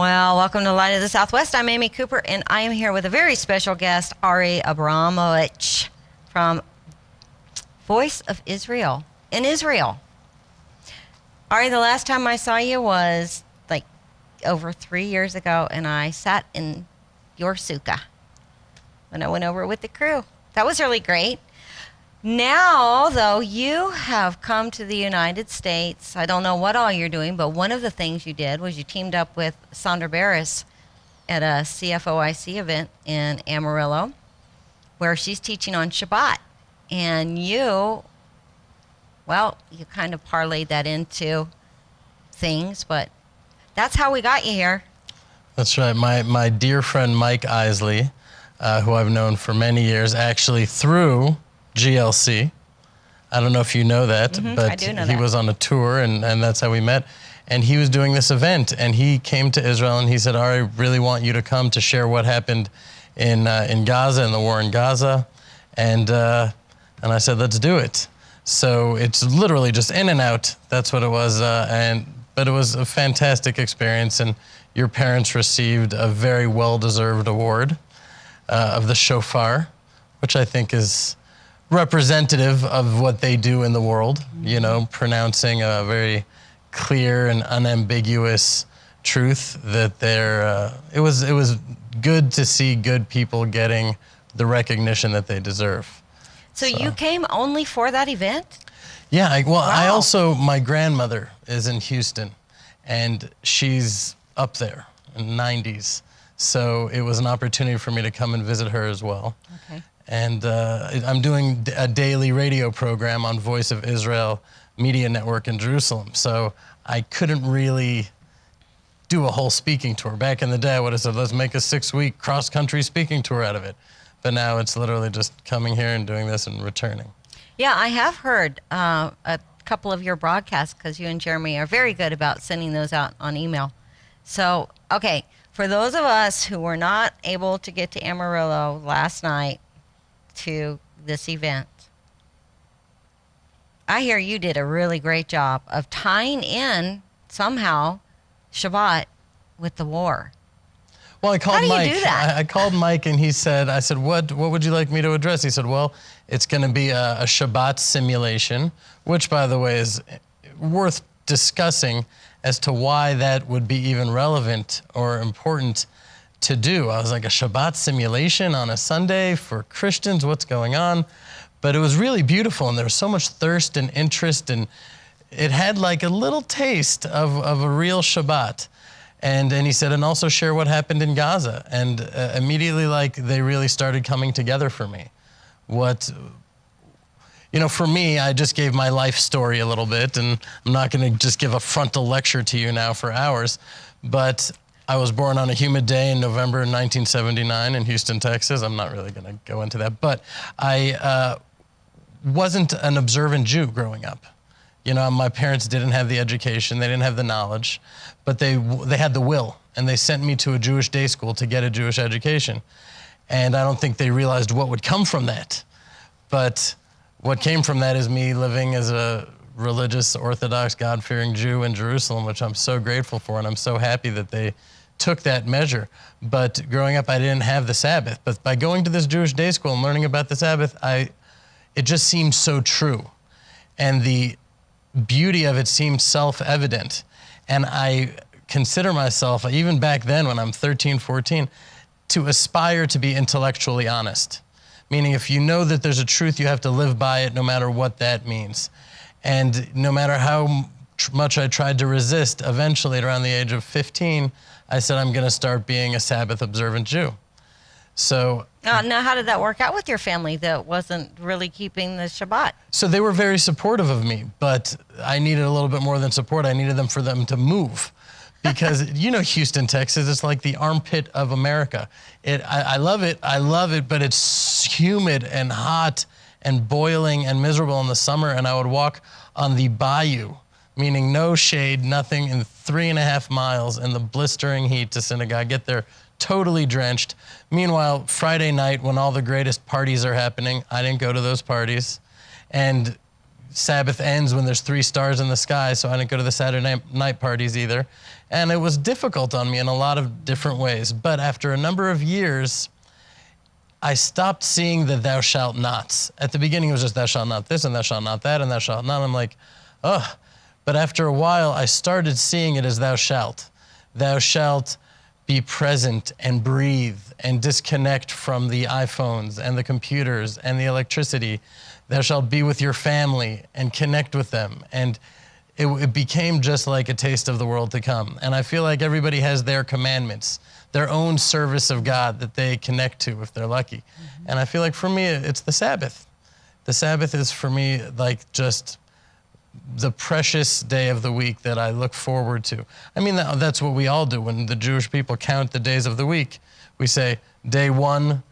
Well, welcome to Light of the Southwest. I'm Amy Cooper, and I am here with a very special guest, Ari Abramowitz from Voice of Israel in Israel. Ari, the last time I saw you was like over 3 years ago, and I sat in your sukkah when I went over with the crew. That was really great. Now, though, you have come to the United States. I don't know what all you're doing, but one of the things you did was you teamed up with Sandra Barris at a CFOIC event in Amarillo, where she's teaching on Shabbat. And you kind of parlayed that into things, but that's how we got you here. That's right. My dear friend Mike Isley, who I've known for many years, actually through GLC. I don't know if you know that, but he was on a tour, and that's how we met. And he was doing this event, and he came to Israel, and he said, I really want you to come to share what happened in Gaza, in the war in Gaza. And I said, let's do it. So it's literally just in and out. That's what it was. But it was a fantastic experience, and your parents received a very well-deserved award of the shofar, which I think is representative of what they do in the world, you know, pronouncing a very clear and unambiguous truth that it was good to see good people getting the recognition that they deserve. So you came only for that event? Yeah, wow. My grandmother is in Houston, and she's up there in the 90s. So it was an opportunity for me to come and visit her as well. Okay. And I'm doing a daily radio program on Voice of Israel Media Network in Jerusalem. So I couldn't really do a whole speaking tour. Back in the day, I would have said, let's make a 6-week cross-country speaking tour out of it. But now it's literally just coming here and doing this and returning. Yeah, I have heard a couple of your broadcasts, because you and Jeremy are very good about sending those out on email. So, okay, for those of us who were not able to get to Amarillo last night to this event, I hear you did a really great job of tying in somehow Shabbat with the war. Well, I called Mike. How do you do that? I called Mike, and I said, what would you like me to address? He said, well, it's going to be a Shabbat simulation, which, by the way, is worth discussing as to why that would be even relevant or important to do. I was like, a Shabbat simulation on a Sunday for Christians? What's going on? But it was really beautiful, and there was so much thirst and interest, and it had like a little taste of a real Shabbat. And he said, and also share what happened in Gaza. And immediately, like, they really started coming together for me. For me, I just gave my life story a little bit, and I'm not going to just give a frontal lecture to you now for hours, but I was born on a humid day in November 1979 in Houston, Texas. I'm not really going to go into that, but I wasn't an observant Jew growing up. You know, my parents didn't have the education, they didn't have the knowledge, but they had the will, and they sent me to a Jewish day school to get a Jewish education. And I don't think they realized what would come from that. But what came from that is me living as a religious, Orthodox, God-fearing Jew in Jerusalem, which I'm so grateful for, and I'm so happy that they took that measure. But growing up, I didn't have the Sabbath. But by going to this Jewish day school and learning about the Sabbath, it just seemed so true. And the beauty of it seemed self-evident. And I consider myself, even back then when I'm 13, 14, to aspire to be intellectually honest. Meaning if you know that there's a truth, you have to live by it no matter what that means. And no matter how much I tried to resist, eventually at around the age of 15, I said I'm going to start being a Sabbath observant Jew. So now, how did that work out with your family that wasn't really keeping the Shabbat? So they were very supportive of me, but I needed a little bit more than support. I needed them for them to move. Because, you know, Houston, Texas, it's like the armpit of America. I love it, but it's humid and hot and boiling and miserable in the summer, and I would walk on the bayou, meaning no shade, nothing, in 3.5 miles in the blistering heat to synagogue, get there totally drenched. Meanwhile, Friday night, when all the greatest parties are happening, I didn't go to those parties. And Sabbath ends when there's 3 stars in the sky, so I didn't go to the Saturday night parties either. And it was difficult on me in a lot of different ways. But after a number of years, I stopped seeing the thou shalt nots. At the beginning, it was just thou shalt not this, and thou shalt not that, and thou shalt not. I'm like, ugh. But after a while, I started seeing it as thou shalt. Thou shalt be present and breathe and disconnect from the iPhones and the computers and the electricity. Thou shalt be with your family and connect with them. And it became just like a taste of the world to come. And I feel like everybody has their commandments, their own service of God that they connect to if they're lucky. Mm-hmm. And I feel like for me, it's the Sabbath. The Sabbath is for me like just the precious day of the week that I look forward to. I mean, that's what we all do. When the Jewish people count the days of the week, we say day 1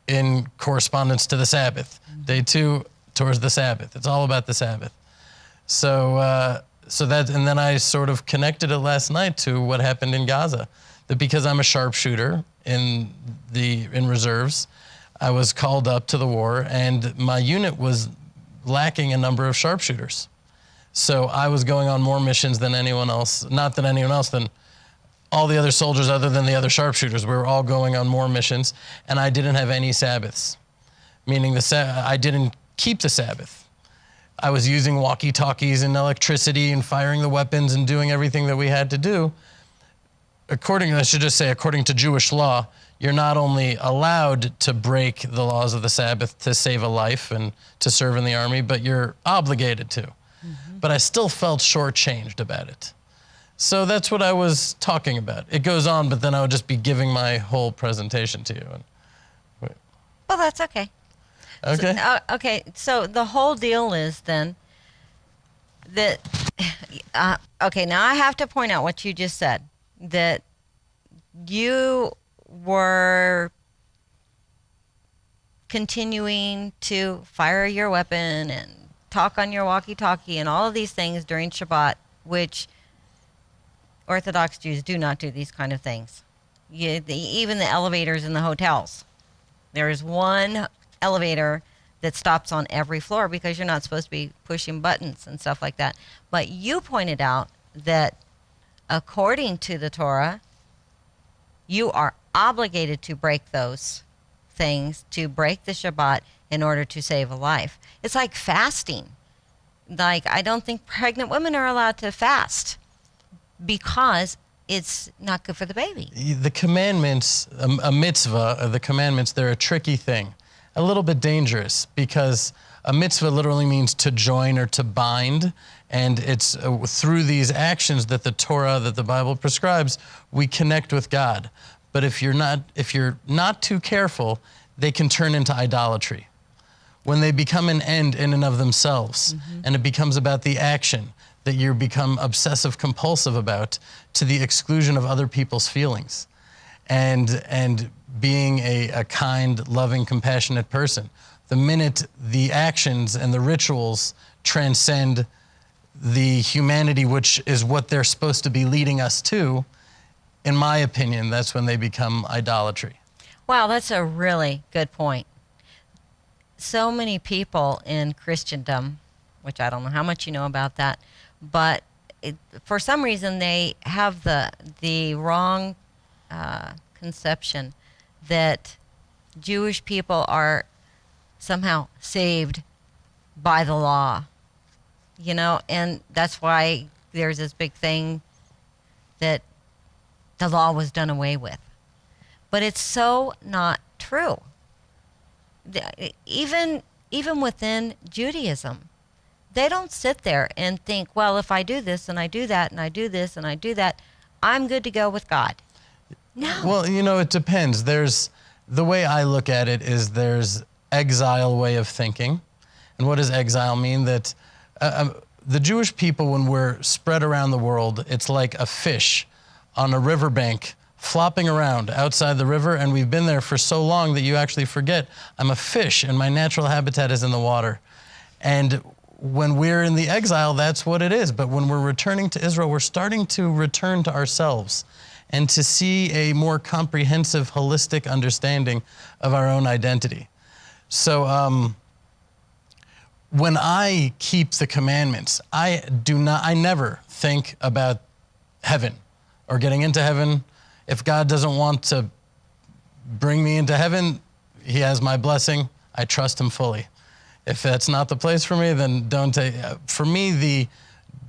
in correspondence to the Sabbath, day 2 towards the Sabbath. It's all about the Sabbath. So that, and then I sort of connected it last night to what happened in Gaza. That because I'm a sharpshooter in reserves, I was called up to the war, and my unit was lacking a number of sharpshooters. So I was going on more missions than anyone else, not than anyone else, than all the other soldiers other than the other sharpshooters. We were all going on more missions, and I didn't have any Sabbaths, meaning I didn't keep the Sabbath. I was using walkie-talkies and electricity and firing the weapons and doing everything that we had to do. I should just say, according to Jewish law, you're not only allowed to break the laws of the Sabbath to save a life and to serve in the army, but you're obligated to. Mm-hmm. But I still felt shortchanged about it. So that's what I was talking about. It goes on, but then I would just be giving my whole presentation to you. Well, that's okay. Okay. So, okay, so the whole deal is then that, okay, now I have to point out what you just said, that you were continuing to fire your weapon and talk on your walkie-talkie and all of these things during Shabbat, which Orthodox Jews do not do these kind of things. Even the elevators in the hotels. There is one elevator that stops on every floor because you're not supposed to be pushing buttons and stuff like that. But you pointed out that according to the Torah, you are obligated to break those things, to break the Shabbat in order to save a life. It's like fasting. Like, I don't think pregnant women are allowed to fast because it's not good for the baby. The commandments, a mitzvah, the commandments, they're a tricky thing. A little bit dangerous because a mitzvah literally means to join or to bind. And it's through these actions that the Torah, that the Bible prescribes, we connect with God. But if you're not too careful, they can turn into idolatry. When they become an end in and of themselves, mm-hmm. and it becomes about the action that you become obsessive compulsive about to the exclusion of other people's feelings. And being a kind, loving, compassionate person. The minute the actions and the rituals transcend the humanity, which is what they're supposed to be leading us to, in my opinion, that's when they become idolatry. Wow, that's a really good point. So many people in Christendom, which I don't know how much you know about that, but for some reason they have the wrong conception that Jewish people are somehow saved by the law, you know, and that's why there's this big thing that the law was done away with. But it's so not true. Even within Judaism, they don't sit there and think, well, if I do this and I do that and I do this and I do that, I'm good to go with God. No. Well, you know, it depends. The way I look at it is there's exile way of thinking. And what does exile mean? That the Jewish people, when we're spread around the world, it's like a fish on a riverbank flopping around outside the river, and we've been there for so long that you actually forget, I'm a fish and my natural habitat is in the water. And when we're in the exile, that's what it is. But when we're returning to Israel, we're starting to return to ourselves and to see a more comprehensive, holistic understanding of our own identity. So when I keep the commandments, I never think about heaven or getting into heaven. If God doesn't want to bring me into heaven, he has my blessing. I trust him fully. If that's not the place for me, then don't take. For me, the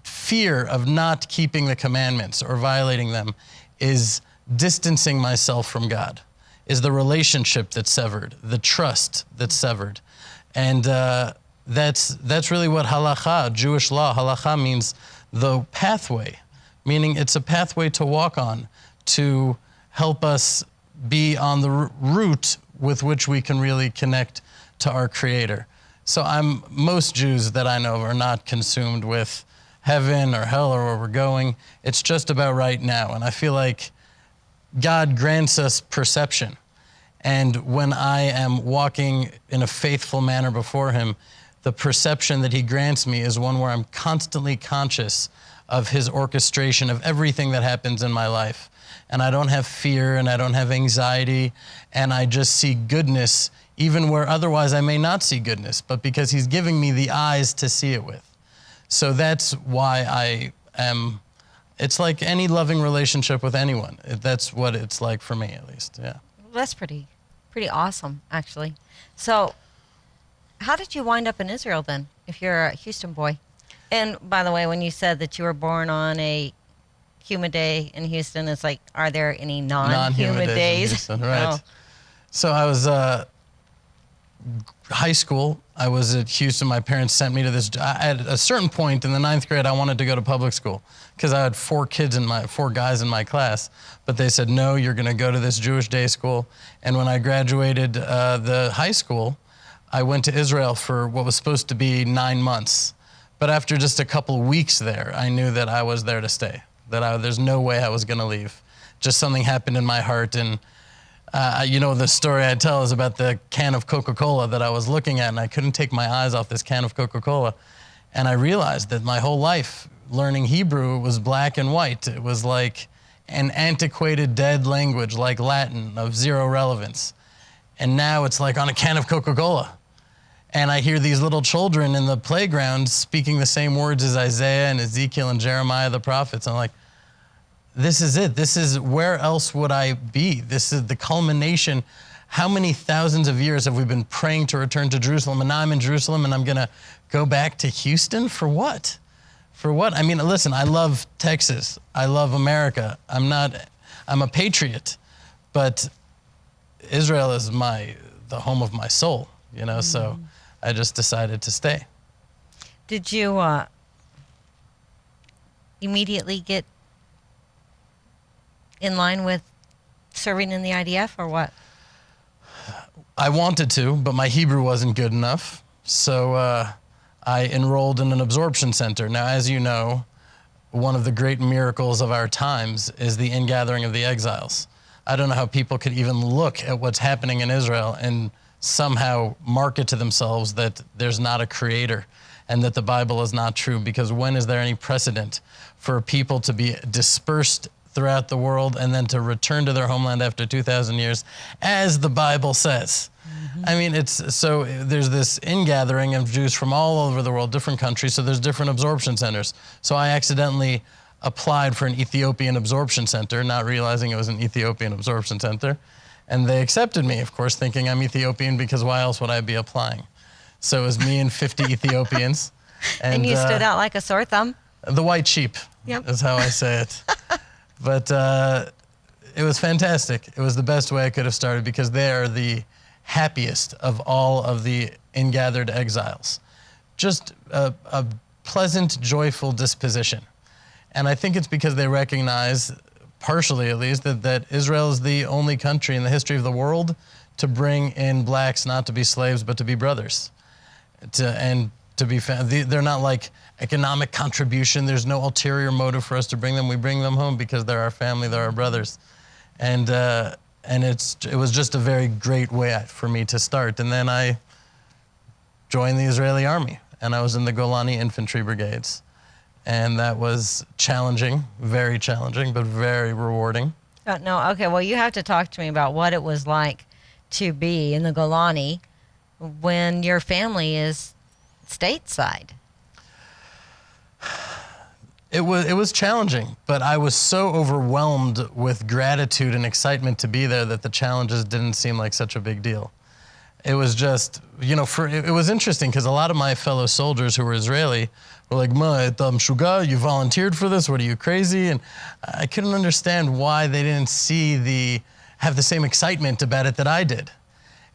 fear of not keeping the commandments or violating them is distancing myself from God, is the relationship that's severed, the trust that's severed. And that's really what halakha, Jewish law, halakha means the pathway, meaning it's a pathway to walk on, to help us be on the route with which we can really connect to our Creator. So most Jews that I know are not consumed with heaven or hell or where we're going. It's just about right now. And I feel like God grants us perception. And when I am walking in a faithful manner before him, the perception that he grants me is one where I'm constantly conscious of his orchestration of everything that happens in my life. And I don't have fear and I don't have anxiety, and I just see goodness even where otherwise I may not see goodness, but because he's giving me the eyes to see it with. So that's why it's like any loving relationship with anyone. That's what it's like for me, at least, yeah. That's pretty awesome, actually. So how did you wind up in Israel then, if you're a Houston boy? And by the way, when you said that you were born on a humid day in Houston, it's like, are there any non-humid days? In Houston, right. Oh. So I was high school. I was at Houston. My parents sent me to this. At a certain point in the 9th grade, I wanted to go to public school because I had four guys in my class. But they said, no, you're going to go to this Jewish day school. And when I graduated the high school, I went to Israel for what was supposed to be 9 months. But after just a couple weeks there, I knew that I was there to stay, that there's no way I was going to leave. Just something happened in my heart. And the story I tell is about the can of Coca-Cola that I was looking at, and I couldn't take my eyes off this can of Coca-Cola. And I realized that my whole life learning Hebrew was black and white. It was like an antiquated, dead language like Latin of zero relevance. And now it's like on a can of Coca-Cola. And I hear these little children in the playground speaking the same words as Isaiah and Ezekiel and Jeremiah, the prophets. I'm like, this is it. This is, where else would I be? This is the culmination. How many thousands of years have we been praying to return to Jerusalem? And now I'm in Jerusalem and I'm going to go back to Houston for what? For what? I mean, listen, I love Texas. I love America. I'm a patriot, but Israel is the home of my soul, so I just decided to stay. Did you immediately get in line with serving in the IDF or what? I wanted to, but my Hebrew wasn't good enough. So I enrolled in an absorption center. Now, as you know, one of the great miracles of our times is the ingathering of the exiles. I don't know how people could even look at what's happening in Israel and somehow market to themselves that there's not a creator and that the Bible is not true, because when is there any precedent for people to be dispersed throughout the world and then to return to their homeland after 2,000 years, as the Bible says? Mm-hmm. I mean, there's this ingathering of Jews from all over the world, different countries, so there's different absorption centers. So I accidentally applied for an Ethiopian absorption center, not realizing it was an Ethiopian absorption center. And they accepted me, of course, thinking I'm Ethiopian, because why else would I be applying? So it was me and 50 Ethiopians. And you stood out like a sore thumb? The white sheep, is how I say it. But it was fantastic. It was the best way I could have started, because they are the happiest of all of the ingathered exiles. Just a pleasant, joyful disposition. And I think it's because they recognize, partially at least, that Israel is the only country in the history of the world to bring in blacks not to be slaves but to be brothers. They're not like economic contribution. There's no ulterior motive for us to bring them. We bring them home because they're our family, they're our brothers. And it was just a very great way for me to start. And then I joined the Israeli army, and I was in the Golani infantry brigades. And that was challenging, very challenging, but very rewarding. No, okay, well, you have to talk to me about what it was like to be in the Golani when your family is stateside. It was challenging, but I was so overwhelmed with gratitude and excitement to be there that the challenges didn't seem like such a big deal. It was just, it was interesting because a lot of my fellow soldiers who were Israeli were like, "Ma, Shuga, you volunteered for this? What, are you crazy?" And I couldn't understand why they didn't have the same excitement about it that I did.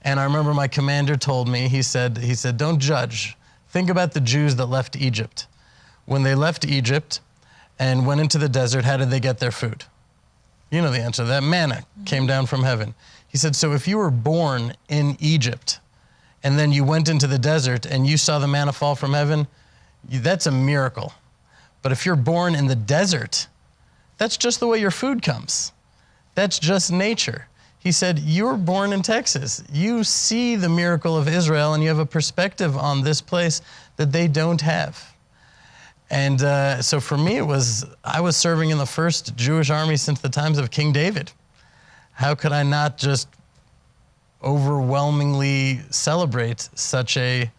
And I remember my commander told me, he said, "Don't judge. Think about the Jews that left Egypt. When they left Egypt and went into the desert, how did they get their food? You know the answer. That manna came down from heaven." He said, "So if you were born in Egypt and then you went into the desert and you saw the manna fall from heaven, that's a miracle. But if you're born in the desert, that's just the way your food comes. That's just nature." He said, "You were born in Texas. You see the miracle of Israel and you have a perspective on this place that they don't have." And so for me, I was serving in the first Jewish army since the times of King David. How could I not just overwhelmingly celebrate such a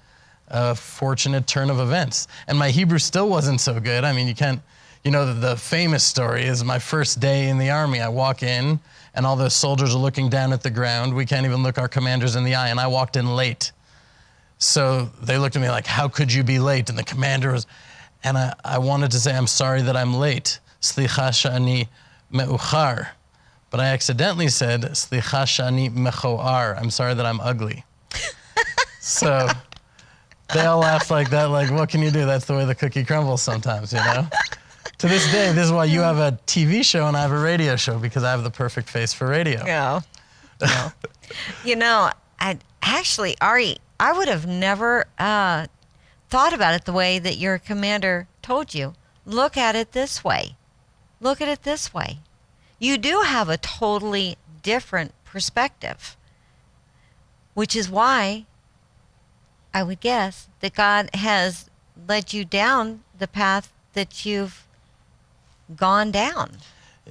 fortunate turn of events? And my Hebrew still wasn't so good. I mean, the famous story is my first day in the army. I walk in and all the soldiers are looking down at the ground. We can't even look our commanders in the eye. And I walked in late. So they looked at me like, "How could you be late?" And the commander was... And I wanted to say, "I'm sorry that I'm late. Slicha sha'ani me'uchar." But I accidentally said, "Slicha sha'ani mechoar." I'm sorry that I'm ugly. So they all laughed like that, like, what can you do? That's the way the cookie crumbles sometimes, To this day, this is why you have a TV show and I have a radio show, because I have the perfect face for radio. Yeah. Actually, Ari, I would have never... thought about it the way that your commander told you. Look at it this way. Look at it this way. You do have a totally different perspective, which is why I would guess that God has led you down the path that you've gone down.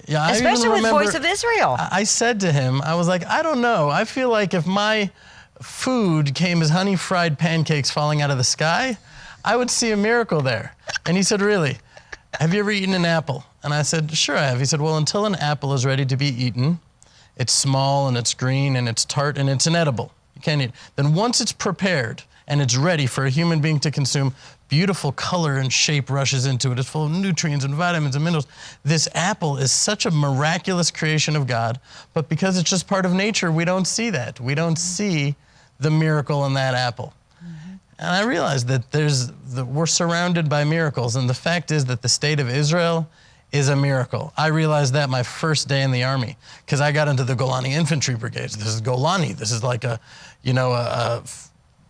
Yeah, especially with Voice of Israel. I said to him, I was like, I don't know. I feel like if my food came as honey fried pancakes falling out of the sky, I would see a miracle there. And he said, "Really? Have you ever eaten an apple?" And I said, "Sure I have." He said, "Well, until an apple is ready to be eaten, it's small and it's green and it's tart and it's inedible. You can't eat it. Then once it's prepared and it's ready for a human being to consume, beautiful color and shape rushes into it. It's full of nutrients and vitamins and minerals. This apple is such a miraculous creation of God, but because it's just part of nature, we don't see that. We don't see the miracle in that apple." And I realized that we're surrounded by miracles, and the fact is that the state of Israel is a miracle. I realized that my first day in the army, because I got into the Golani infantry brigades. This is Golani. This is like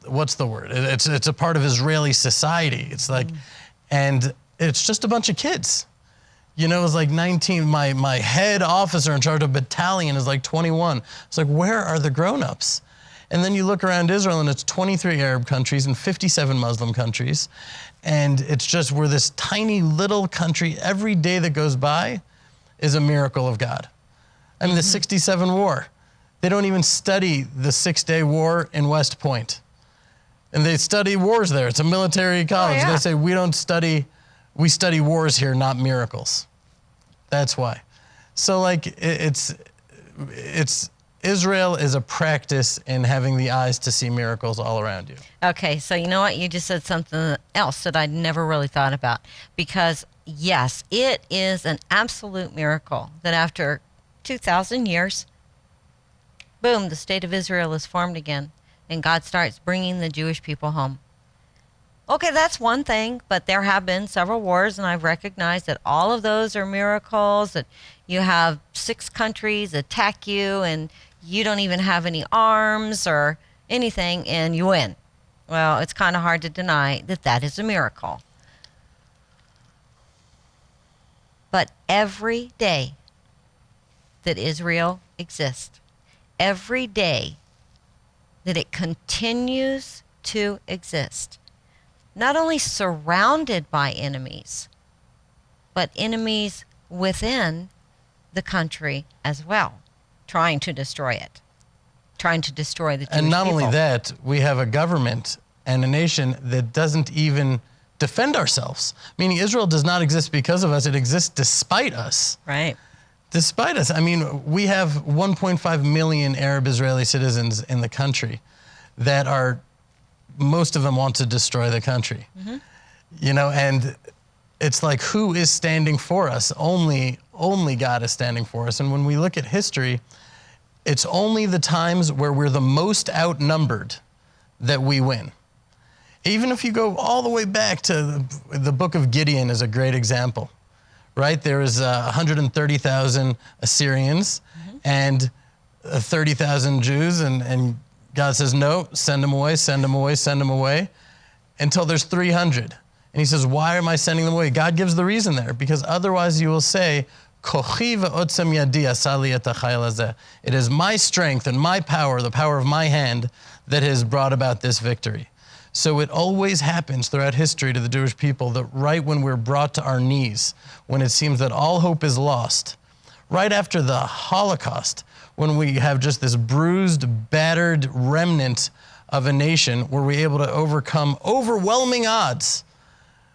what's the word? It's a part of Israeli society. It's like, and it's just a bunch of kids. It was like 19. My head officer in charge of battalion is like 21. It's like, where are the grown-ups? And then you look around Israel and it's 23 Arab countries and 57 Muslim countries. And it's just, we're this tiny little country. Every day that goes by is a miracle of God. I mean, the 67 war, they don't even study the 6-day war in West Point. And they study wars there. It's a military college. Oh, yeah. They say, we study wars here, not miracles. That's why. So like, Israel is a practice in having the eyes to see miracles all around you. Okay, so you know what? You just said something else that I'd never really thought about. Because, yes, it is an absolute miracle that after 2,000 years, boom, the state of Israel is formed again, and God starts bringing the Jewish people home. Okay, that's one thing, but there have been several wars, and I've recognized that all of those are miracles, that you have 6 countries attack you, and you don't even have any arms or anything, and you win. Well, it's kind of hard to deny that that is a miracle. But every day that Israel exists, every day that it continues to exist, not only surrounded by enemies, but enemies within the country as well, trying to destroy it, trying to destroy the Jewish people. And not only that, we have a government and a nation that doesn't even defend ourselves. Meaning Israel does not exist because of us, it exists despite us. Right. Despite us. I mean, we have 1.5 million Arab Israeli citizens in the country that are, most of them want to destroy the country. Mm-hmm. You know, and it's like, who is standing for us? Only God is standing for us. And when we look at history, it's only the times where we're the most outnumbered that we win. Even if you go all the way back to the book of Gideon is a great example, right? There was 130,000 Assyrians and 30,000 Jews, and God says, no, send them away, send them away, send them away, until there's 300. And he says, why am I sending them away? God gives the reason there, because otherwise you will say, it is my strength and my power, the power of my hand, that has brought about this victory. So it always happens throughout history to the Jewish people that right when we're brought to our knees, when it seems that all hope is lost, right after the Holocaust, when we have just this bruised, battered remnant of a nation, were we able to overcome overwhelming odds,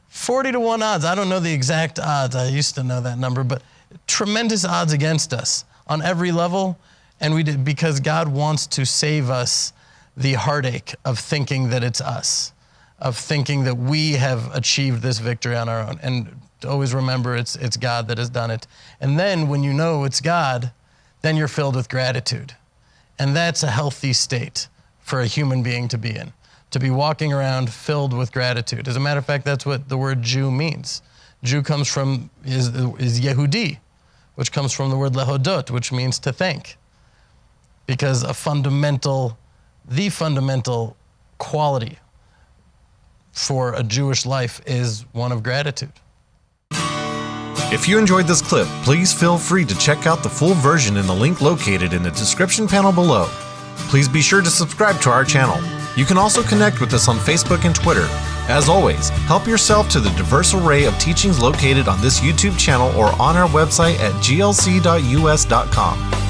40-1 odds. I don't know the exact odds. I used to know that number, but tremendous odds against us on every level. And we did, because God wants to save us the heartache of thinking that it's us, of thinking that we have achieved this victory on our own. And always remember, it's God that has done it. And then when you know it's God, then you're filled with gratitude. And that's a healthy state for a human being to be in, to be walking around filled with gratitude. As a matter of fact, that's what the word Jew means. Jew comes from, is Yehudi, which comes from the word lehodot, which means to thank. Because the fundamental quality for a Jewish life is one of gratitude. If you enjoyed this clip, please feel free to check out the full version in the link located in the description panel below. Please be sure to subscribe to our channel. You can also connect with us on Facebook and Twitter. As always, help yourself to the diverse array of teachings located on this YouTube channel or on our website at glc.us.com.